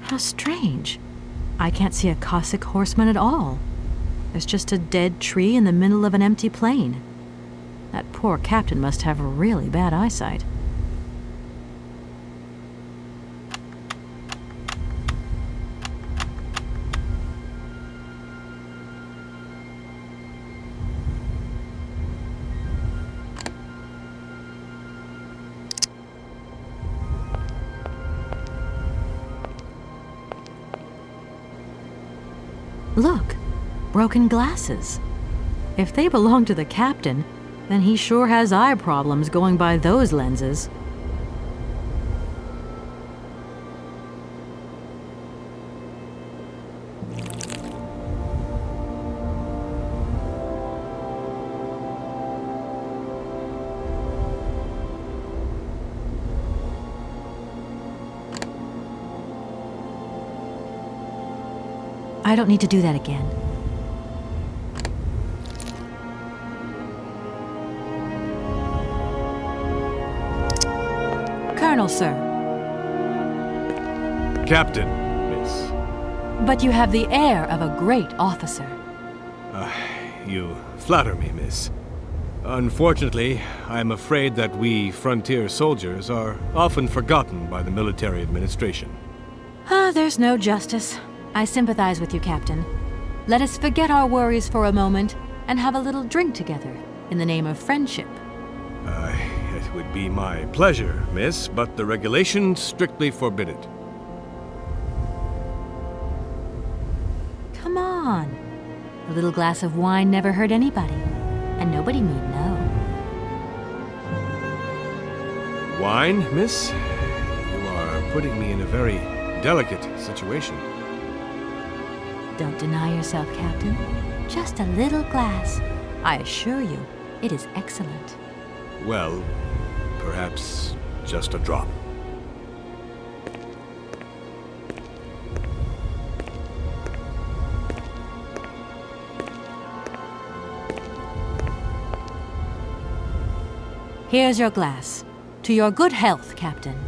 How strange. I can't see a Cossack horseman at all. There's just a dead tree in the middle of an empty plain. That poor captain must have really bad eyesight. Look, broken glasses. If they belong to the captain, then he sure has eye problems going by those lenses. I don't need to do that again. Colonel, sir. Captain, miss. But you have the air of a great officer. You flatter me, miss. Unfortunately, I am afraid that we frontier soldiers are often forgotten by the military administration. There's no justice. I sympathize with you, Captain. Let us forget our worries for a moment and have a little drink together in the name of friendship. It would be my pleasure, miss, but the regulations strictly forbid it. Come on. A little glass of wine never hurt anybody, and nobody need know. Wine, miss? You are putting me in a very delicate situation. Don't deny yourself, Captain. Just a little glass. I assure you, it is excellent. Well, perhaps just a drop. Here's your glass. To your good health, Captain.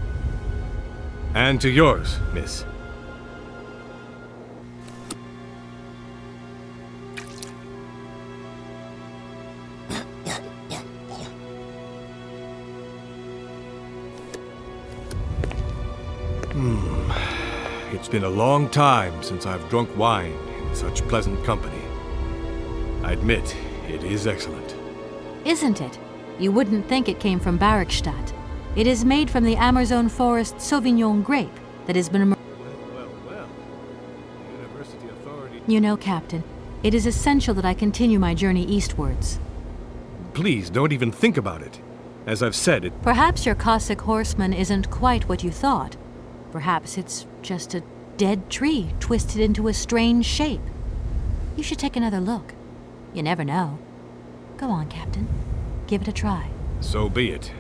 And to yours, miss. It's been a long time since I've drunk wine in such pleasant company. I admit, it is excellent. Isn't it? You wouldn't think it came from Barrockstadt. It is made from the Amazon forest Sauvignon grape that has been... Well. The university authority... You know, Captain, it is essential that I continue my journey eastwards. Please, don't even think about it. As I've said, it... Perhaps your Cossack horseman isn't quite what you thought. Perhaps it's just a dead tree twisted into a strange shape. You should take another look. You never know. Go on, Captain. Give it a try. So be it.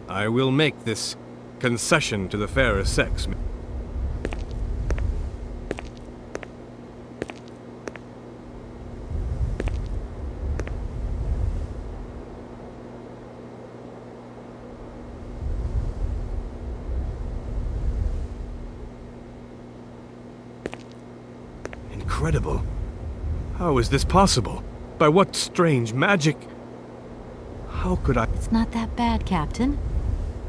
I will make this concession to the fairer sex. Incredible. How is this possible? By what strange magic? How could I... It's not that bad, Captain.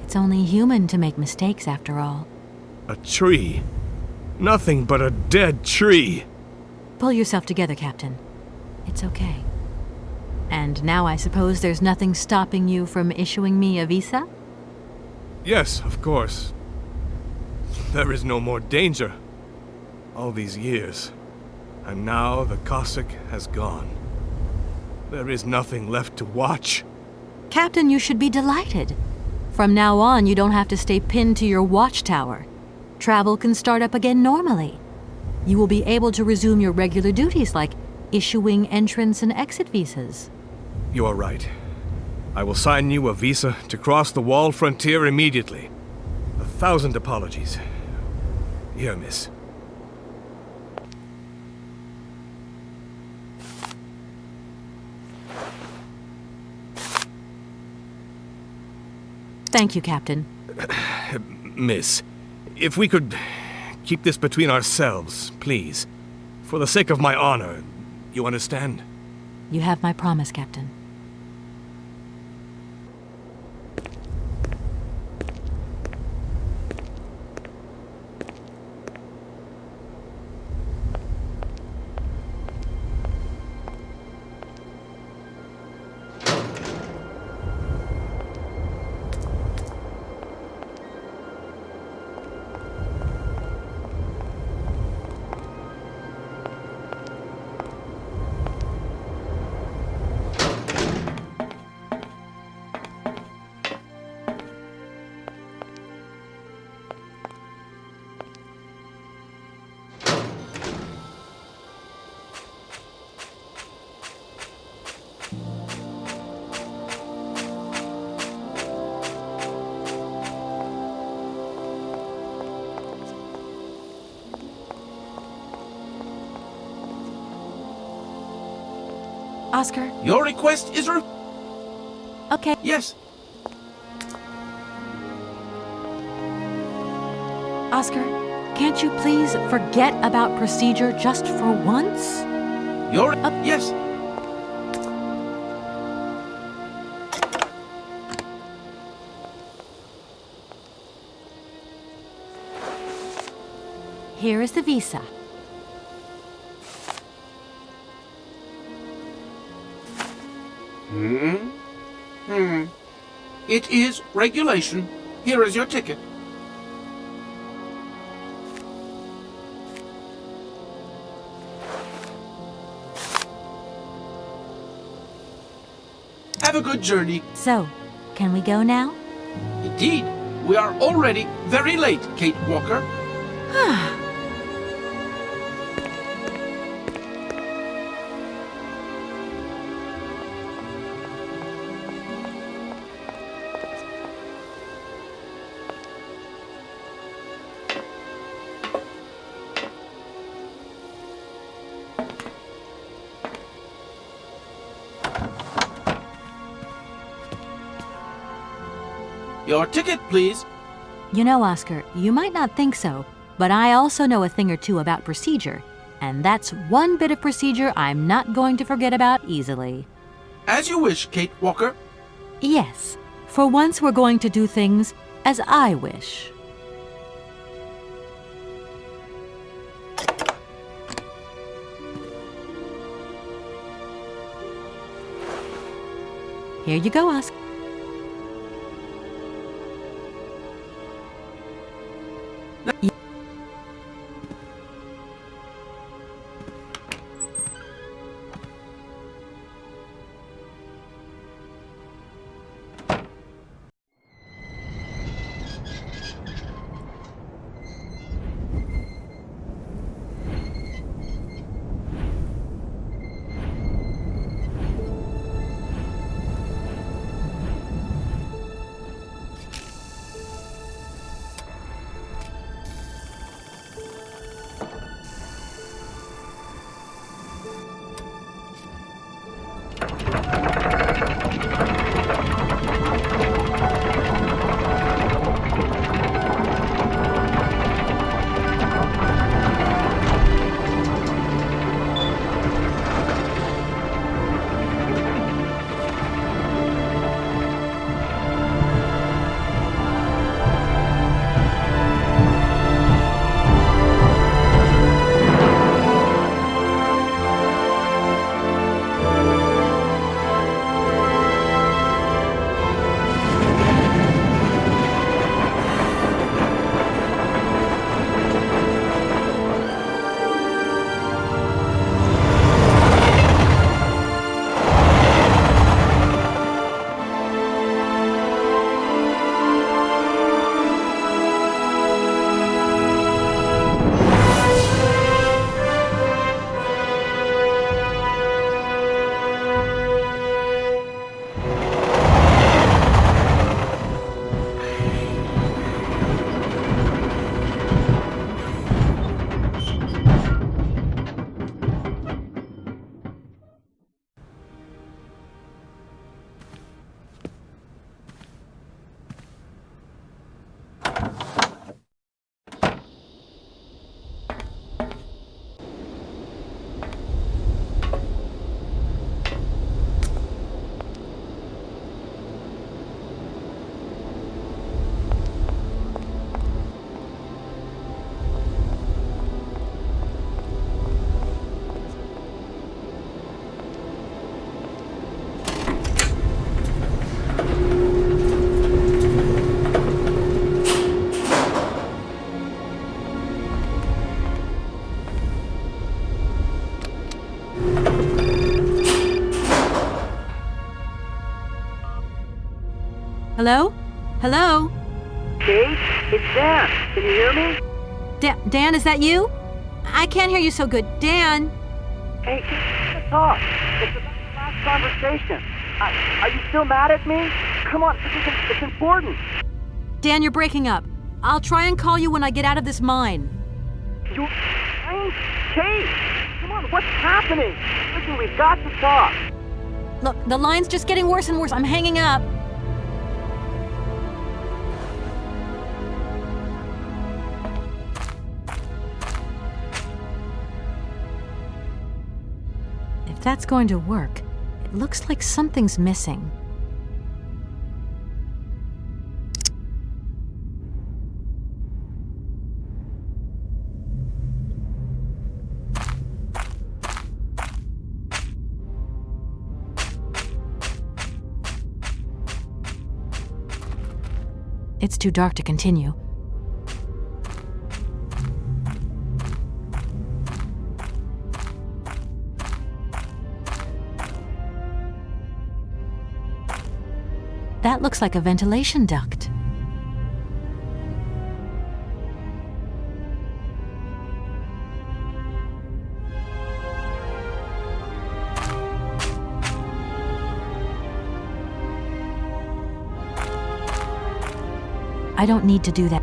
It's only human to make mistakes, after all. A tree. Nothing but a dead tree. Pull yourself together, Captain. It's okay. And now I suppose there's nothing stopping you from issuing me a visa? Yes, of course. There is no more danger. All these years. And now the Cossack has gone. There is nothing left to watch. Captain, you should be delighted. From now on, you don't have to stay pinned to your watchtower. Travel can start up again normally. You will be able to resume your regular duties like issuing entrance and exit visas. You are right. I will sign you a visa to cross the wall frontier immediately. 1,000 apologies. Here, miss. Thank you, Captain. Miss, if we could keep this between ourselves, please. For the sake of my honor, you understand? You have my promise, Captain. Oscar? Your request is Okay. Yes. Oscar, can't you please forget about procedure just for once? Yes. Here is the visa. It is regulation. Here is your ticket. Have a good journey. So, can we go now? Indeed, we are already very late, Kate Walker. Your ticket, please. You know, Oscar, you might not think so, but I also know a thing or two about procedure, and that's one bit of procedure I'm not going to forget about easily. As you wish, Kate Walker. Yes, for once we're going to do things as I wish. Here you go, Oscar. Hello? Hello? Kate, it's Dan. Can you hear me? Dan, is that you? I can't hear you so good. Dan? Hey, let's talk. It's about the last conversation. Are you still mad at me? Come on, it's important. Dan, you're breaking up. I'll try and call you when I get out of this mine. You... Kate! Come on, what's happening? Listen, we've got to talk. Look, the line's just getting worse and worse. I'm hanging up. If that's going to work, it looks like something's missing. It's too dark to continue. That looks like a ventilation duct. I don't need to do that.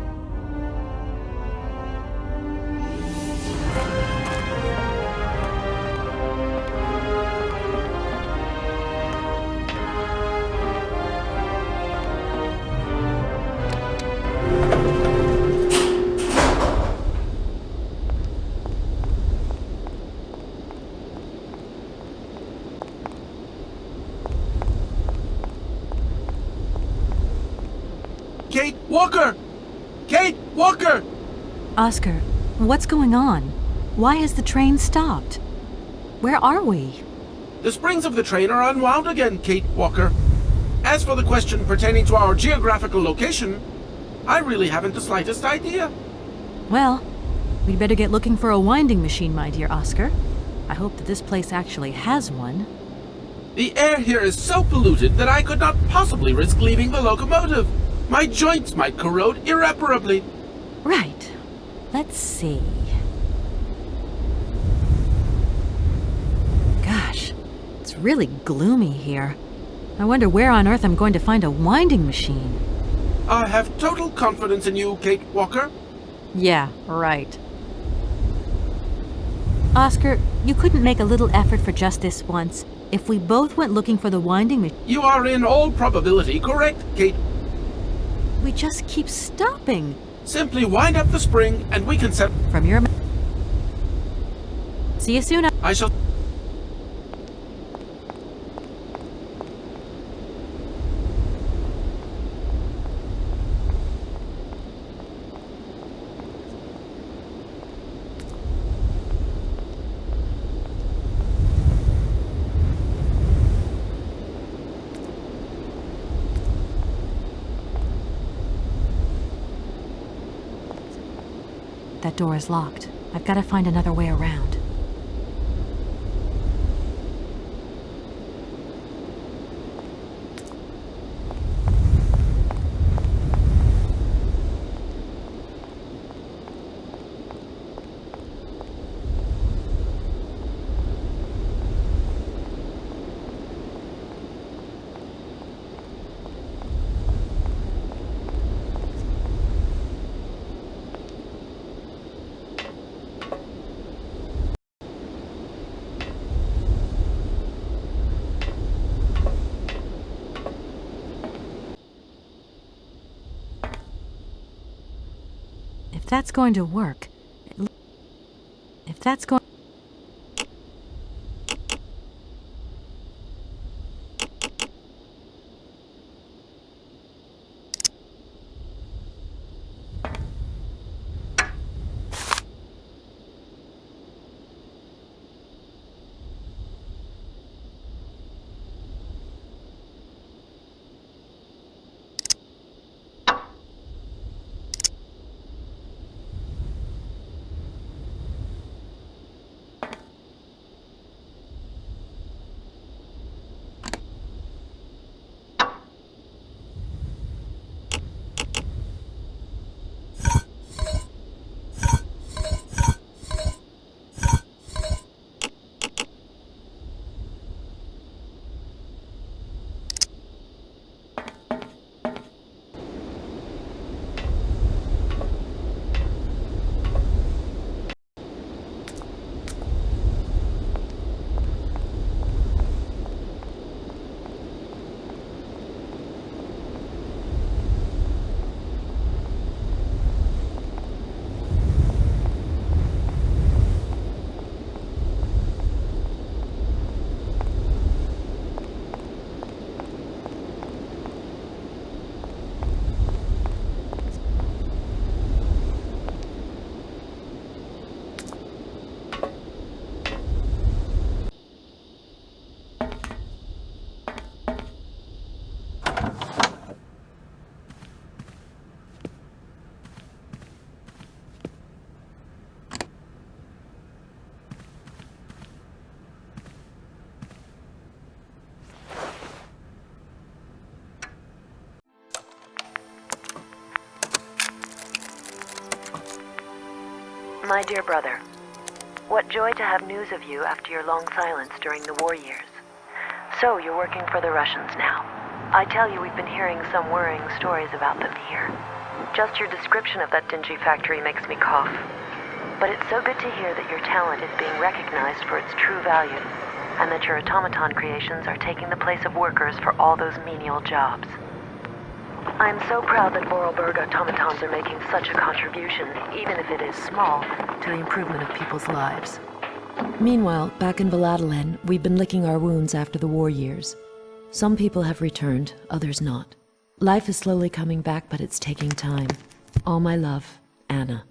Kate Walker! Kate Walker! Oscar, what's going on? Why has the train stopped? Where are we? The springs of the train are unwound again, Kate Walker. As for the question pertaining to our geographical location, I really haven't the slightest idea. Well, we'd better get looking for a winding machine, my dear Oscar. I hope that this place actually has one. The air here is so polluted that I could not possibly risk leaving the locomotive. My joints might corrode irreparably. Right. Let's see. Gosh, it's really gloomy here. I wonder where on earth I'm going to find a winding machine. I have total confidence in you, Kate Walker. Yeah, right. Oscar, you couldn't make a little effort for just this once. If we both went looking for the winding machine... You are in all probability correct, Kate. We just keep stopping. Simply wind up the spring and we can set... From your... See you soon. I shall... That door is locked. I've got to find another way around. If that's going to work... If that's going... My dear brother, what joy to have news of you after your long silence during the war years. So, you're working for the Russians now. I tell you, we've been hearing some worrying stories about them here. Just your description of that dingy factory makes me cough. But it's so good to hear that your talent is being recognized for its true value, and that your automaton creations are taking the place of workers for all those menial jobs. I'm so proud that Voralberg automatons are making such a contribution, even if it is small, to the improvement of people's lives. Meanwhile, back in Valadilene, we've been licking our wounds after the war years. Some people have returned, others not. Life is slowly coming back, but it's taking time. All my love, Anna.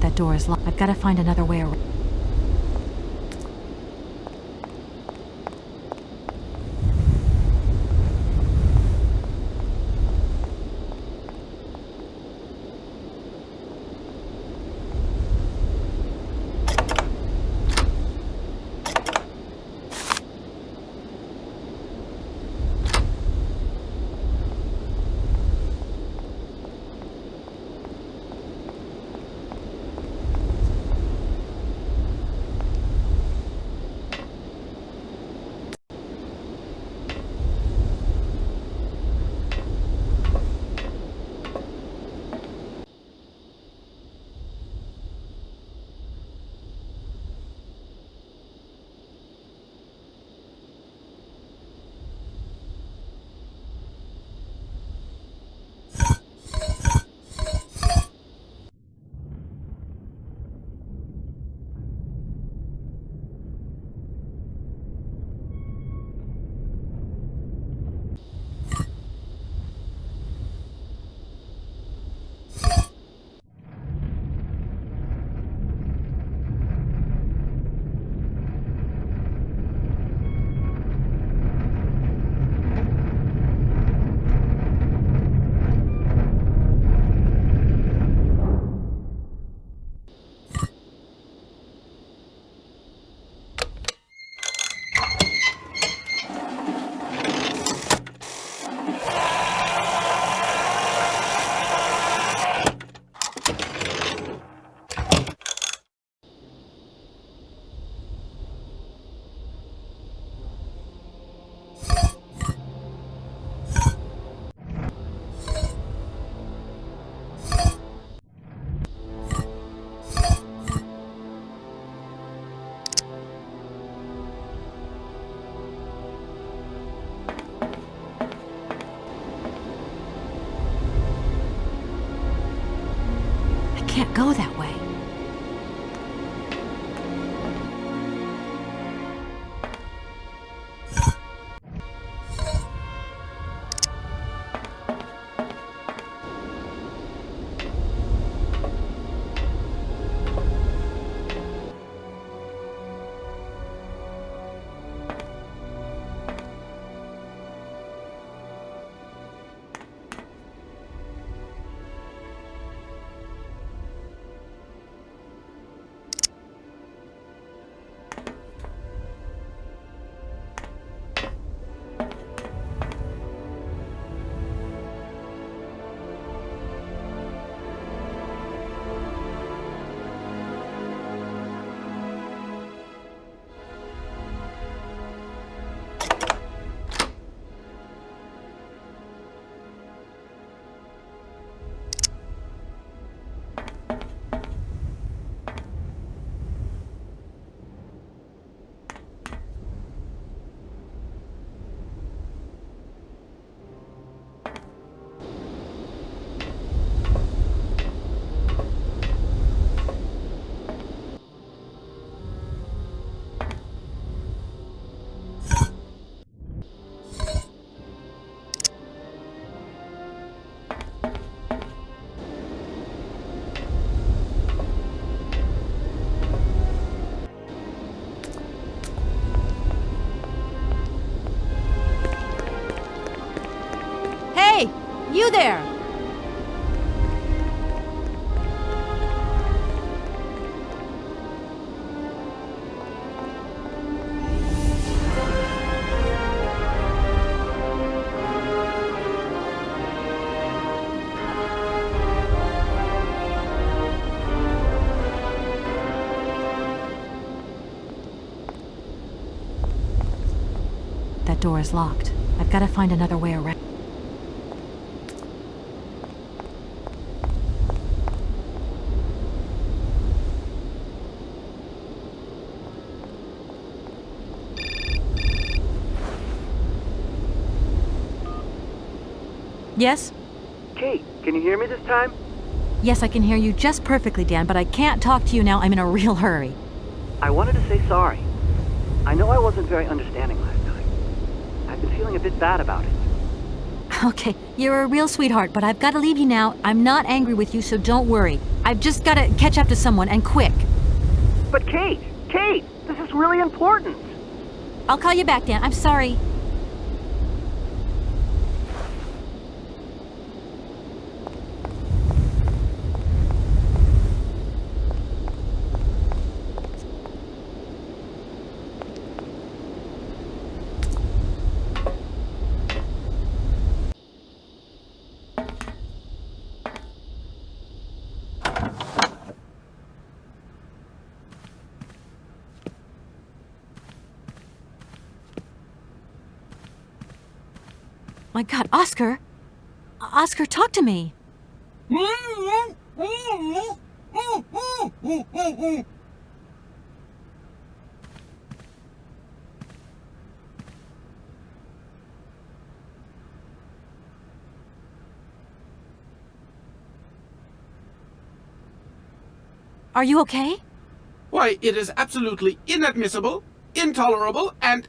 That door is locked. I've got to find another way around. Can't go that way. You there! That door is locked. I've got to find another way around. Yes? Kate, can you hear me this time? Yes, I can hear you just perfectly, Dan, but I can't talk to you now. I'm in a real hurry. I wanted to say sorry. I know I wasn't very understanding last time. I've been feeling a bit bad about it. Okay, you're a real sweetheart, but I've got to leave you now. I'm not angry with you, so don't worry. I've just got to catch up to someone, and quick. But Kate, this is really important. I'll call you back, Dan. I'm sorry. My God, Oscar! Oscar, talk to me! Are you okay? Why, it is absolutely inadmissible, intolerable, and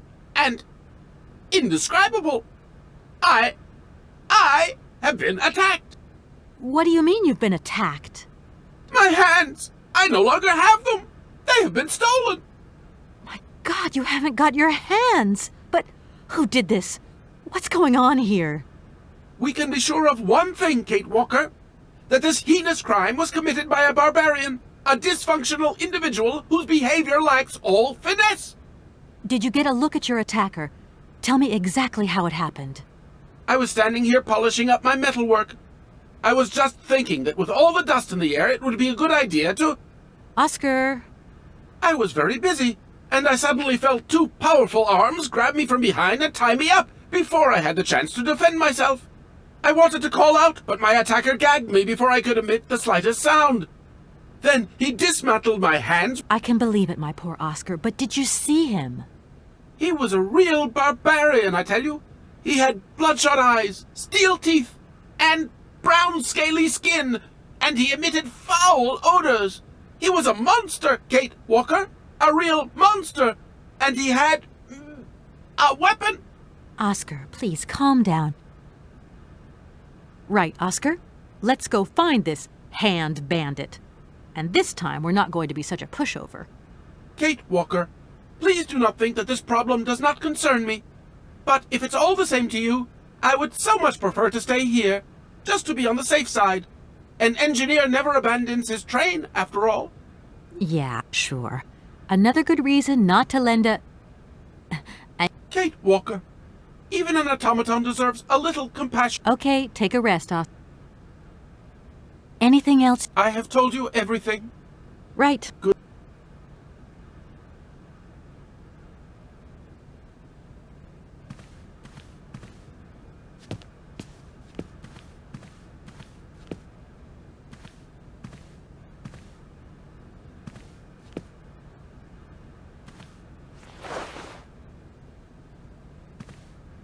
indescribable. I have been attacked. What do you mean you've been attacked? My hands! I no longer have them! They have been stolen! My God, you haven't got your hands! But who did this? What's going on here? We can be sure of one thing, Kate Walker. That this heinous crime was committed by a barbarian. A dysfunctional individual whose behavior lacks all finesse. Did you get a look at your attacker? Tell me exactly how it happened. I was standing here polishing up my metalwork. I was just thinking that with all the dust in the air, it would be a good idea to... Oscar! I was very busy, and I suddenly felt two powerful arms grab me from behind and tie me up before I had the chance to defend myself. I wanted to call out, but my attacker gagged me before I could emit the slightest sound. Then he dismantled my hands. I can believe it, my poor Oscar, but did you see him? He was a real barbarian, I tell you. He had bloodshot eyes, steel teeth, and brown scaly skin, and he emitted foul odors. He was a monster, Kate Walker, a real monster, and he had a weapon. Oscar, please calm down. Right, Oscar, let's go find this hand bandit. And this time we're not going to be such a pushover. Kate Walker, please do not think that this problem does not concern me. But if it's all the same to you, I would so much prefer to stay here, just to be on the safe side. An engineer never abandons his train, after all. Yeah, sure. Another good reason not to lend a... Kate Walker, even an automaton deserves a little compassion. Okay, take a rest, Oscar. Anything else? I have told you everything. Right. Good.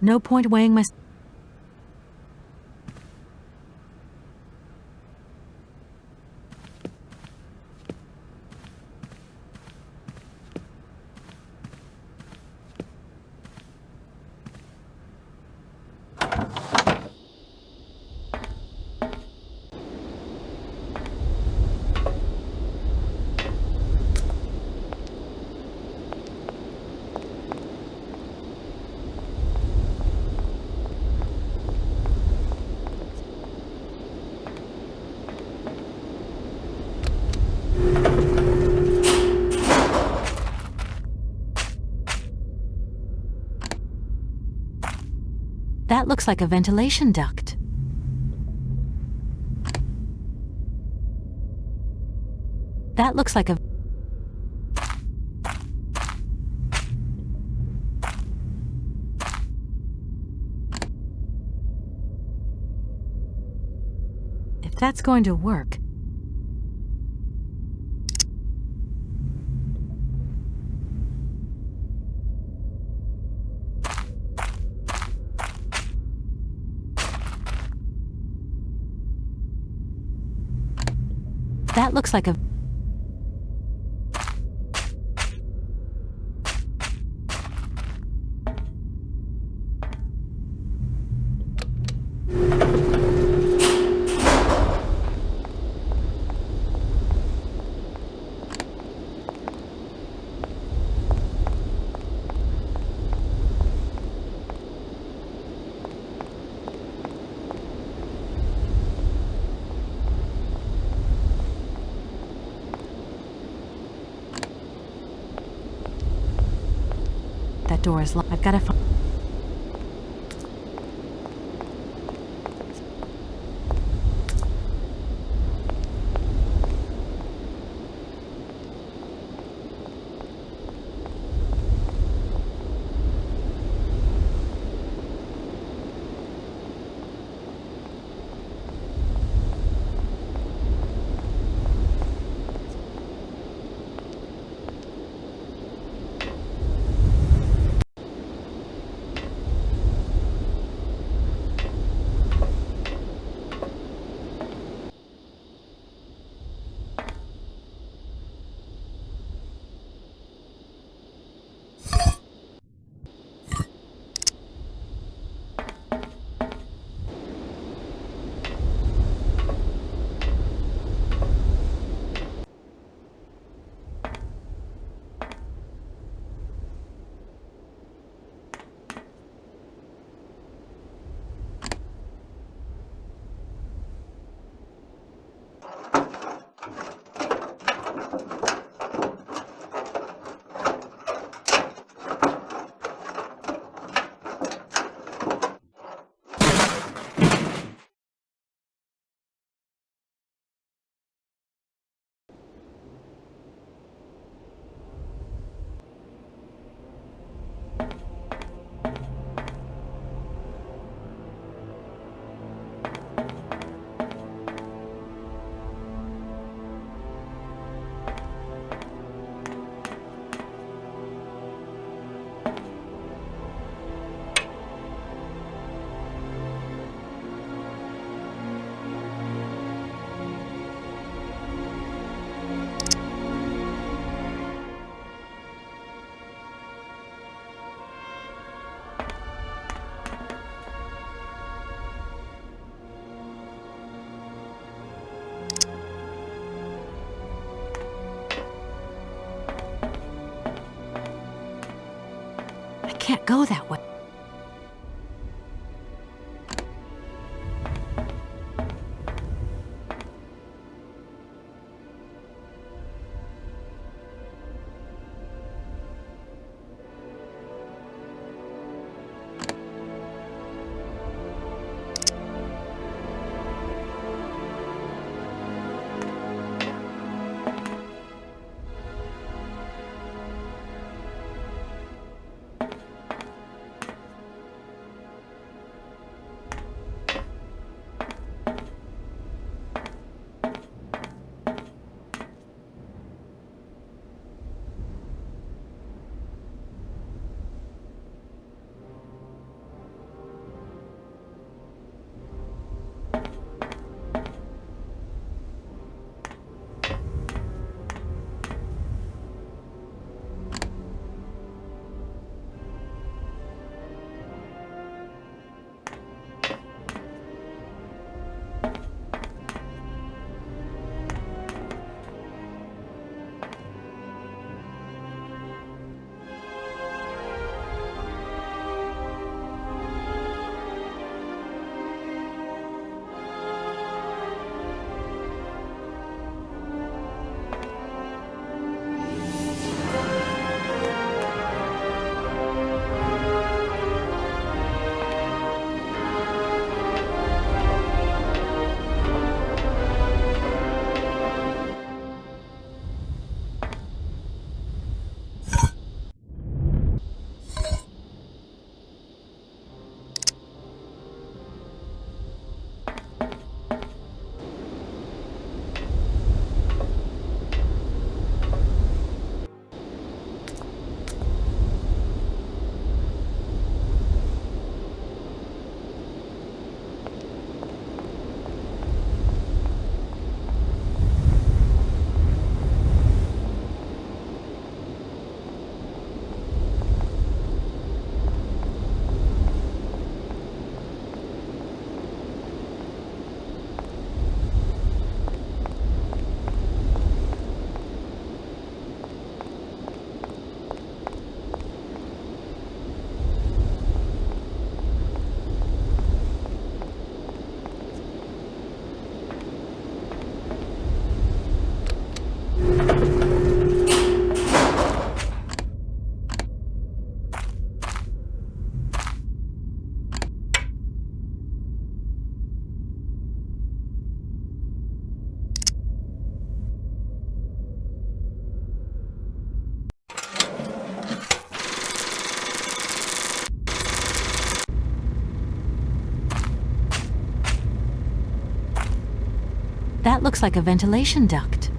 No point weighing my... That looks like a ventilation duct. That looks like a... If that's going to work... That looks like a... That door is locked. I've got to find... I can't go that way. That looks like a ventilation duct.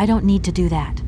I don't need to do that.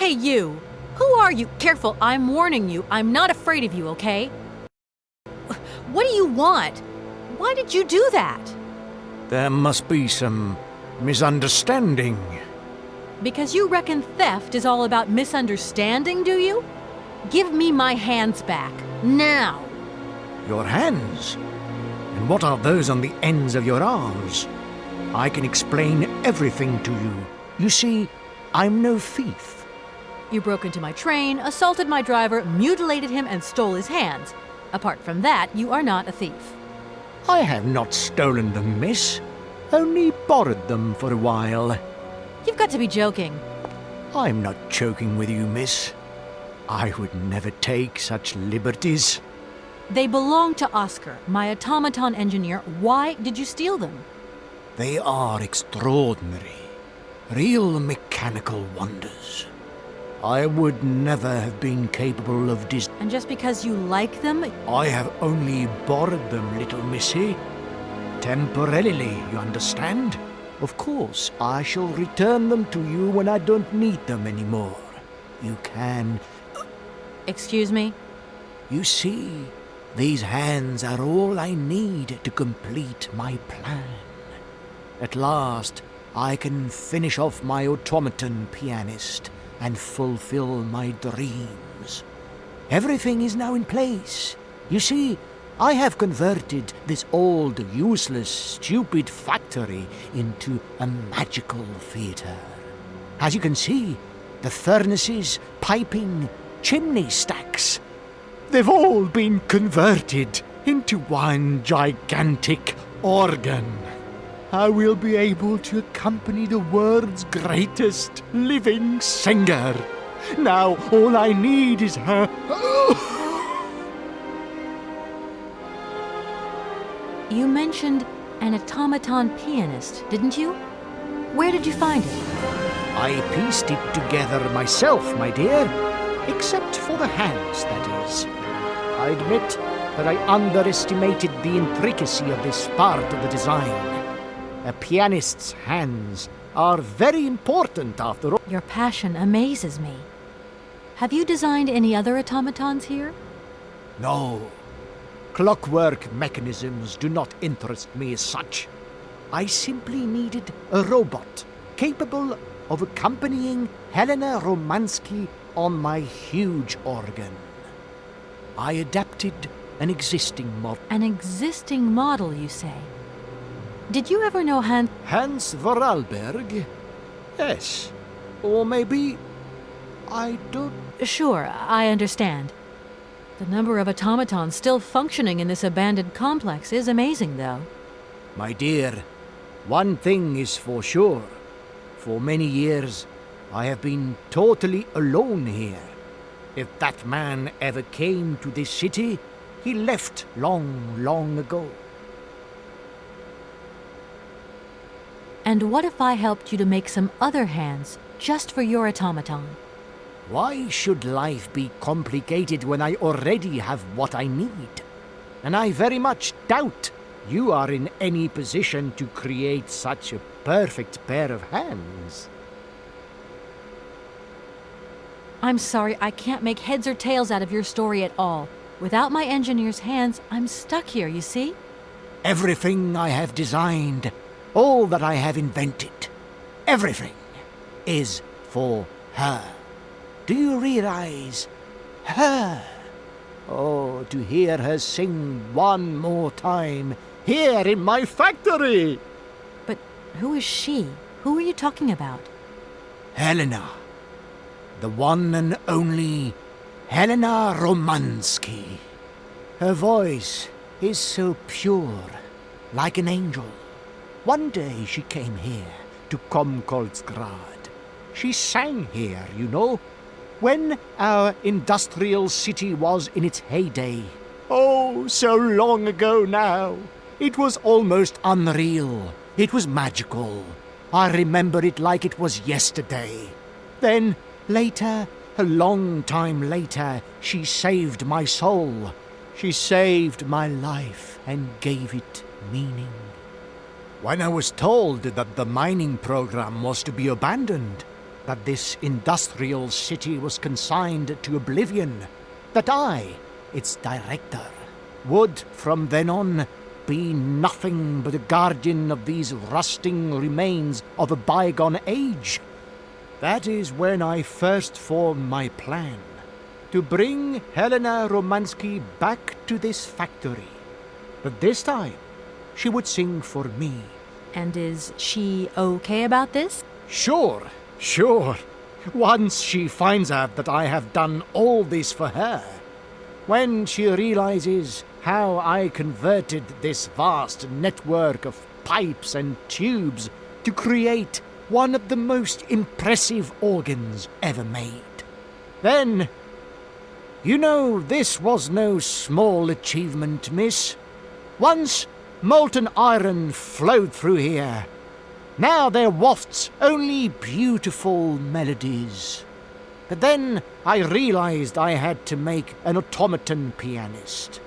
Hey, you! Who are you? Careful, I'm warning you. I'm not afraid of you, okay? What do you want? Why did you do that? There must be some misunderstanding. Because you reckon theft is all about misunderstanding, do you? Give me my hands back, now! Your hands? And what are those on the ends of your arms? I can explain everything to you. You see, I'm no thief. You broke into my train, assaulted my driver, mutilated him, and stole his hands. Apart from that, you are not a thief. I have not stolen them, miss. Only borrowed them for a while. You've got to be joking. I'm not joking with you, miss. I would never take such liberties. They belong to Oscar, my automaton engineer. Why did you steal them? They are extraordinary. Real mechanical wonders. I would never have been capable of And just because you like them, I have only borrowed them, little missy. Temporarily, you understand? Of course, I shall return them to you when I don't need them anymore. You can... Excuse me? You see, these hands are all I need to complete my plan. At last, I can finish off my automaton pianist and fulfill my dreams. Everything is now in place. You see, I have converted this old, useless, stupid factory into a magical theatre. As you can see, the furnaces, piping, chimney stacks, they've all been converted into one gigantic organ. I will be able to accompany the world's greatest living singer. Now all I need is her... You mentioned an automaton pianist, didn't you? Where did you find it? I pieced it together myself, my dear. Except for the hands, that is. I admit that I underestimated the intricacy of this part of the design. A pianist's hands are very important after all. Your passion amazes me. Have you designed any other automatons here? No. Clockwork mechanisms do not interest me as such. I simply needed a robot capable of accompanying Helena Romansky on my huge organ. I adapted an existing model. An existing model, you say? Did you ever know Hans Voralberg? Yes. Or maybe... I don't... Sure, I understand. The number of automatons still functioning in this abandoned complex is amazing, though. My dear, one thing is for sure. For many years, I have been totally alone here. If that man ever came to this city, he left long, long ago. And what if I helped you to make some other hands, just for your automaton? Why should life be complicated when I already have what I need? And I very much doubt you are in any position to create such a perfect pair of hands. I'm sorry, I can't make heads or tails out of your story at all. Without my engineer's hands, I'm stuck here, you see? Everything I have designed, all that I have invented, everything is for her. Do you realize? Her. Oh, to hear her sing one more time, here in my factory! But who is she? Who are you talking about? Helena. The one and only Helena Romansky. Her voice is so pure, like an angel. One day she came here to Komkolsgrad. She sang here, you know, when our industrial city was in its heyday. Oh, so long ago now. It was almost unreal. It was magical. I remember it like it was yesterday. Then, later, a long time later, she saved my soul. She saved my life and gave it meaning. When I was told that the mining program was to be abandoned, that this industrial city was consigned to oblivion, that I, its director, would from then on be nothing but a guardian of these rusting remains of a bygone age. That is when I first formed my plan, to bring Helena Romansky back to this factory. But this time, she would sing for me. And is she okay about this? Sure. Once she finds out that I have done all this for her, when she realizes how I converted this vast network of pipes and tubes to create one of the most impressive organs ever made, then, you know, this was no small achievement, miss. Once molten iron flowed through here. Now there wafts only beautiful melodies. But then I realized I had to make an automaton pianist.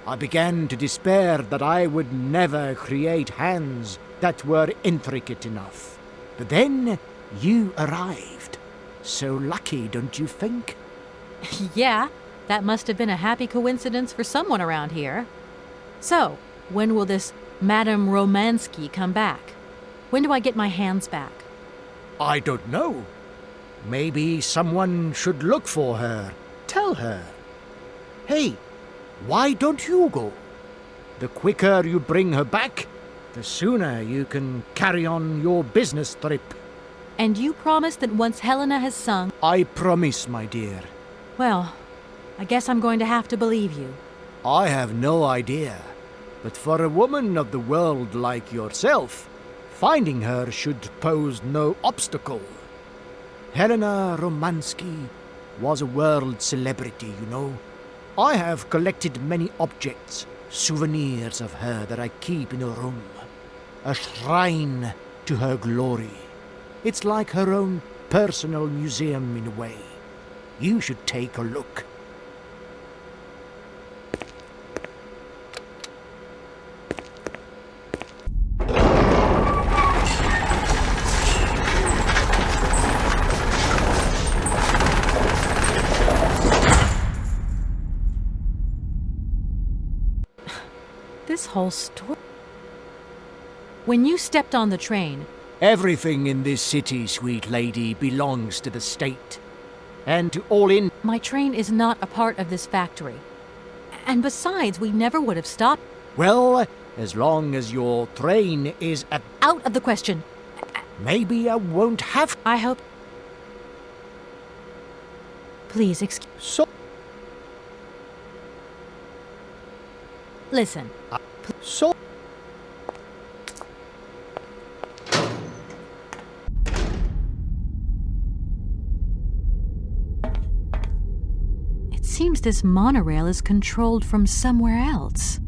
I began to despair that I would never create hands that were intricate enough. But then you arrived. So lucky, don't you think? Yeah, that must have been a happy coincidence for someone around here. So, when will this Madame Romansky come back? When do I get my hands back? I don't know. Maybe someone should look for her. Tell her. Hey, why don't you go? The quicker you bring her back, the sooner you can carry on your business trip. And you promise that once Helena has sung... I promise, my dear. Well, I guess I'm going to have to believe you. I have no idea. But for a woman of the world like yourself, finding her should pose no obstacle. Helena Romansky was a world celebrity, you know. I have collected many objects, souvenirs of her that I keep in a room. A shrine to her glory. It's like her own personal museum in a way. You should take a look. This whole story... When you stepped on the train... Everything in this city, sweet lady, belongs to the state. And to all in... My train is not a part of this factory. And besides, we never would have stopped... Well, as long as your train is at... Out of the question. Maybe I won't have... I hope... Please, excuse... So... Listen. So... It seems this monorail is controlled from somewhere else.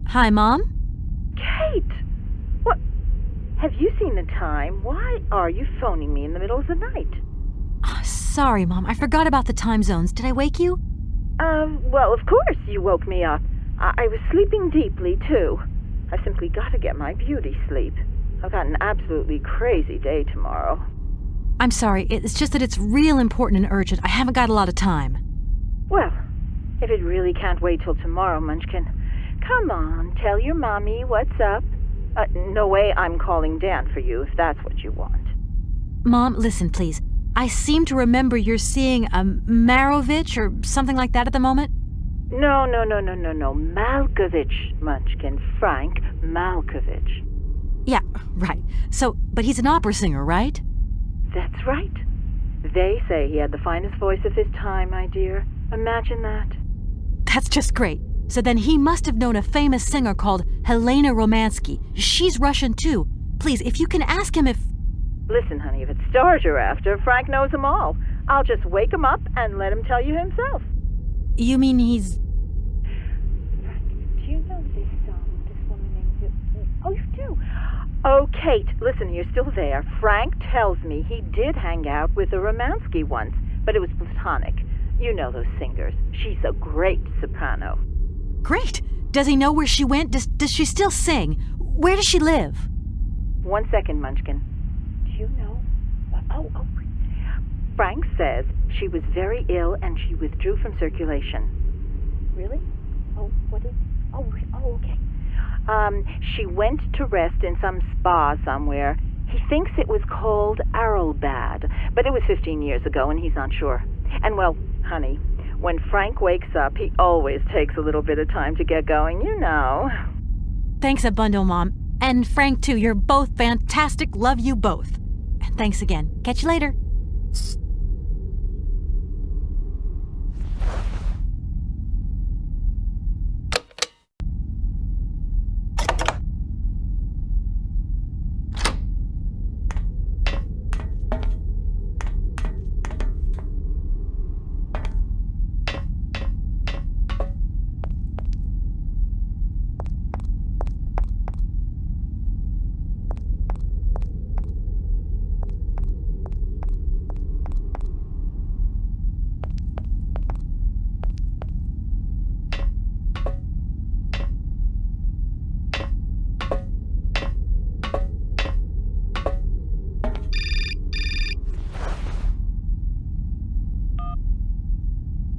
Hi, Mom? Kate! What? Have you seen the time? Why are you phoning me in the middle of the night? Sorry, Mom. I forgot about the time zones. Did I wake you? Well, of course you woke me up. I was sleeping deeply, too. I simply got to get my beauty sleep. I've got an absolutely crazy day tomorrow. I'm sorry. It's just that it's real important and urgent. I haven't got a lot of time. Well, if it really can't wait till tomorrow, Munchkin, come on, tell your mommy what's up. No way I'm calling Dan for you if that's what you want. Mom, listen, please. I seem to remember you're seeing a Marovich or something like that at the moment. No. Malkovich, Munchkin. Frank Malkovich. Yeah, right. So, but he's an opera singer, right? That's right. They say he had the finest voice of his time, my dear. Imagine that. That's just great. So then he must have known a famous singer called Helena Romansky. She's Russian too. Please, if you can ask him if... Listen, honey, if it's stars you're after, Frank knows them all. I'll just wake him up and let him tell you himself. You mean he's... Frank, do you know this woman named... Oh, you do? Oh, Kate, listen, you're still there. Frank tells me he did hang out with a Romansky once, but it was platonic. You know those singers. She's a great soprano. Great. Does he know where she went? Does she still sing? Where does she live? 1 second, Munchkin. Do you know? Oh. Frank says she was very ill and she withdrew from circulation. Really? Oh, what is... Oh, okay. She went to rest in some spa somewhere. He thinks it was called Arlbad, but it was 15 years ago and he's not sure. And well, honey, when Frank wakes up, he always takes a little bit of time to get going, you know. Thanks a bundle, Mom. And Frank, too. You're both fantastic. Love you both. And thanks again. Catch you later.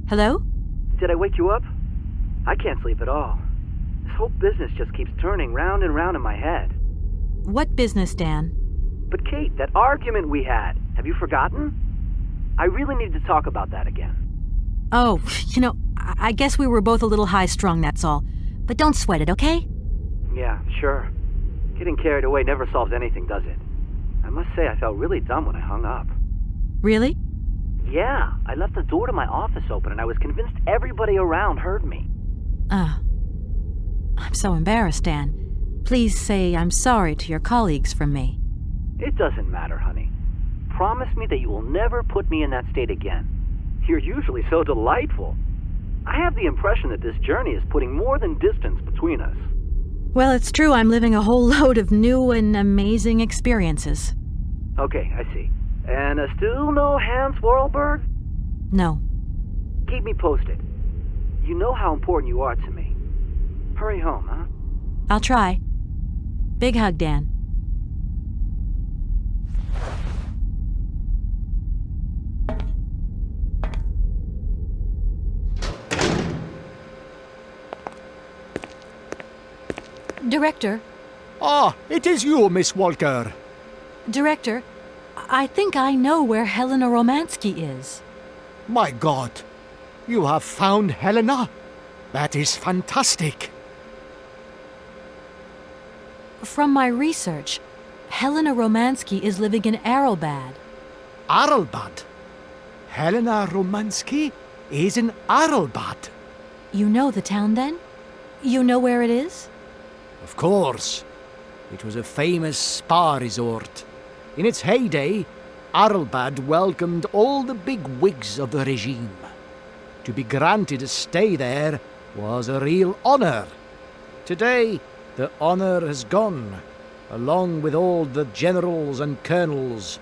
Hello? Did I wake you up? I can't sleep at all. This whole business just keeps turning round and round in my head. What business, Dan? But Kate, that argument we had, have you forgotten? I really need to talk about that again. Oh, I guess we were both a little high-strung, that's all. But don't sweat it, okay? Yeah, sure. Getting carried away never solves anything, does it? I must say I felt really dumb when I hung up. Really? Yeah, I left the door to my office open and I was convinced everybody around heard me. I'm so embarrassed, Dan. Please say I'm sorry to your colleagues from me. It doesn't matter, honey. Promise me that you will never put me in that state again. You're usually so delightful. I have the impression that this journey is putting more than distance between us. Well, it's true I'm living a whole load of new and amazing experiences. Okay, I see. And still no Hans Voralberg? No. Keep me posted. You know how important you are to me. Hurry home, huh? I'll try. Big hug, Dan. Director. Ah, it is you, Miss Walker. Director, I think I know where Helena Romansky is. My God, you have found Helena? That is fantastic. From my research, Helena Romansky is living in Arlbad. Arlbad? Helena Romansky is in Arlbad. You know the town, then? You know where it is? Of course. It was a famous spa resort. In its heyday, Arlbad welcomed all the big wigs of the regime. To be granted a stay there was a real honor. Today, the honor has gone, along with all the generals and colonels,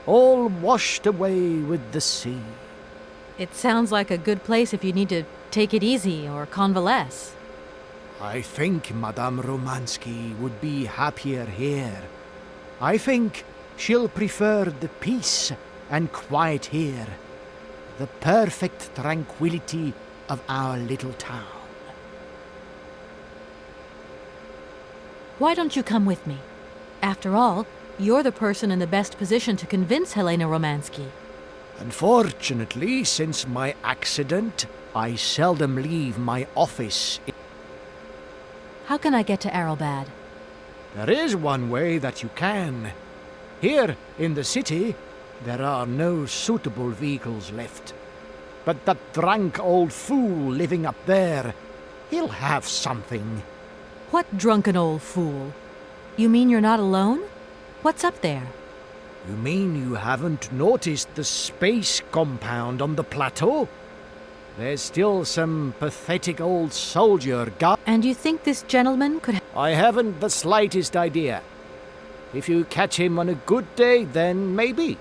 all washed away with the sea. It sounds like a good place if you need to take it easy or convalesce. I think Madame Romansky would be happier here. I think she'll prefer the peace and quiet here, the perfect tranquility of our little town. Why don't you come with me? After all, you're the person in the best position to convince Helena Romansky. Unfortunately, since my accident, I seldom leave my office. How can I get to Arrowbad? There is one way that you can. Here in the city, there are no suitable vehicles left. But that drunk old fool living up there, he'll have something. What drunken old fool? You mean you're not alone? What's up there? You mean you haven't noticed the space compound on the plateau? There's still some pathetic old soldier guy. And you think this gentleman could... I haven't the slightest idea. If you catch him on a good day, then maybe.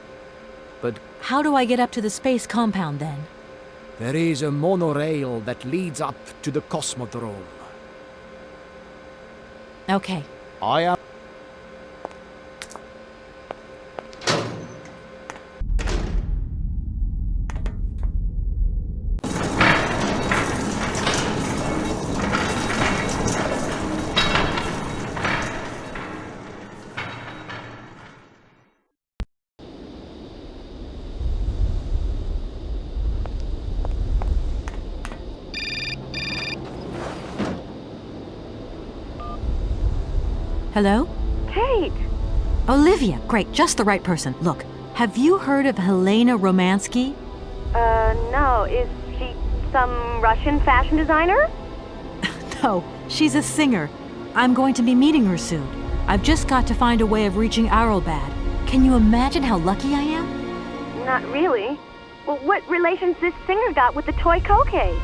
But How do I get up to the space compound then? there is a monorail that leads up to the Cosmodrome. Okay. I am... Hello? Kate! Olivia, great, just the right person. Look, have you heard of Helena Romansky? No. Is she some Russian fashion designer? No, she's a singer. I'm going to be meeting her soon. I've just got to find a way of reaching Arrowbad. Can you imagine how lucky I am? Not really. Well, what relation's this singer got with the toy case?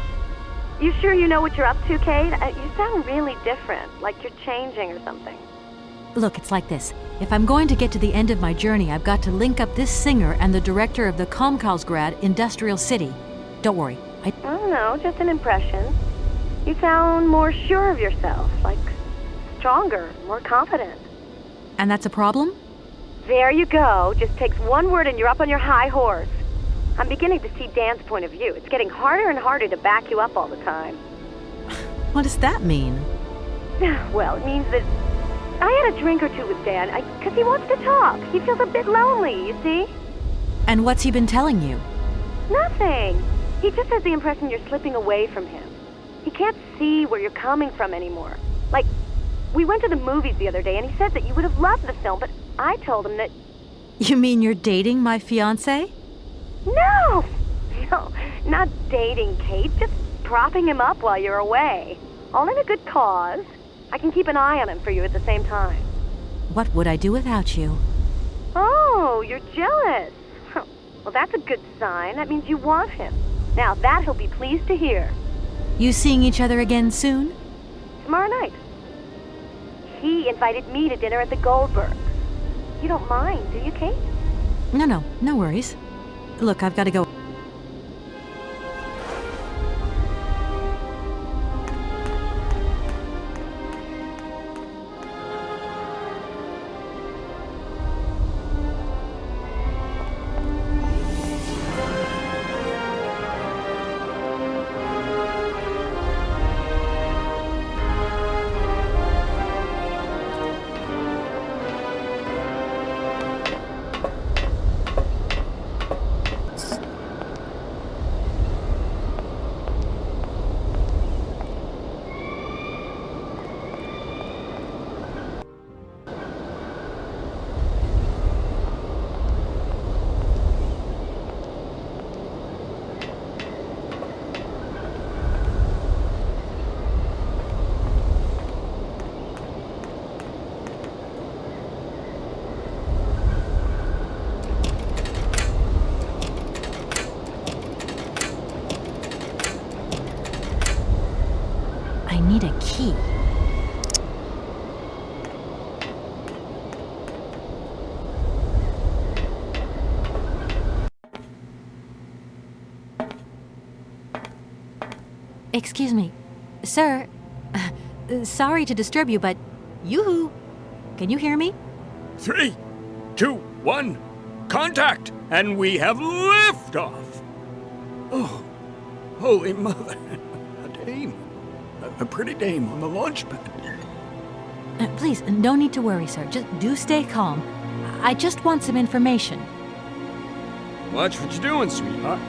You sure you know what you're up to, Kate? You sound really different, like you're changing or something. Look, it's like this. If I'm going to get to the end of my journey, I've got to link up this singer and the director of the Comkausgrad Industrial City. Don't worry. I don't know, just an impression. You sound more sure of yourself, like stronger, more confident. And that's a problem? There you go. Just takes one word and you're up on your high horse. I'm beginning to see Dan's point of view. It's getting harder and harder to back you up all the time. What does that mean? Well, it means that I had a drink or two with Dan, because he wants to talk. He feels a bit lonely, you see? And what's he been telling you? Nothing. He just has the impression you're slipping away from him. He can't see where you're coming from anymore. Like, we went to the movies the other day, and he said that you would have loved the film, but I told him that... You mean you're dating my fiancé? No, not dating, Kate. Just propping him up while you're away. All in a good cause. I can keep an eye on him for you at the same time. What would I do without you? Oh, you're jealous. Well, that's a good sign. That means you want him. Now, that he'll be pleased to hear. You seeing each other again soon? Tomorrow night. He invited me to dinner at the Goldbergs. You don't mind, do you, Kate? No worries. Look, I've got to go. I need a key. Excuse me. Sir, sorry to disturb you, but yoo-hoo! Can you hear me? 3, 2, 1, contact! And we have liftoff! Oh, holy mother. A dame. A pretty dame on the launch pad. Please, no need to worry, sir. Just do stay calm. I just want some information. Watch what you're doing, sweetheart.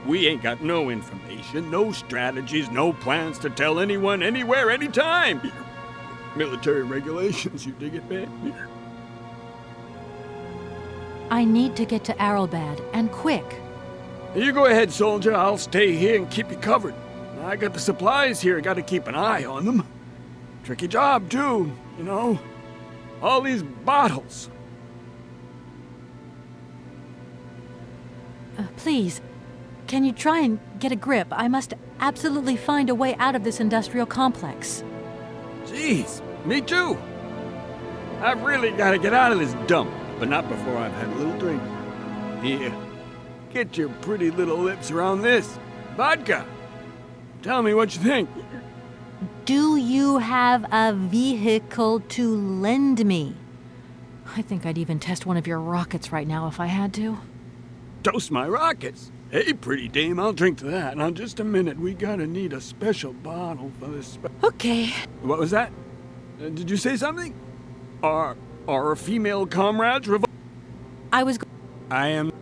We ain't got no information, no strategies, no plans to tell anyone, anywhere, anytime. Military regulations, you dig it, man? I need to get to Arrelbad, and quick. You go ahead, soldier. I'll stay here and keep you covered. I got the supplies here. Got to keep an eye on them. Tricky job, too, you know. All these bottles. Please, can you try and get a grip? I must absolutely find a way out of this industrial complex. Jeez, me too. I've really got to get out of this dump, but not before I've had a little drink. Here, get your pretty little lips around this. Vodka. Tell me what you think. Do you have a vehicle to lend me? I think I'd even test one of your rockets right now if I had to. Toast my rockets. Hey, pretty dame, I'll drink to that. Now, just a minute. We gotta need a special bottle for this. Okay. What was that? Did you say something? Are female comrades I was... I am...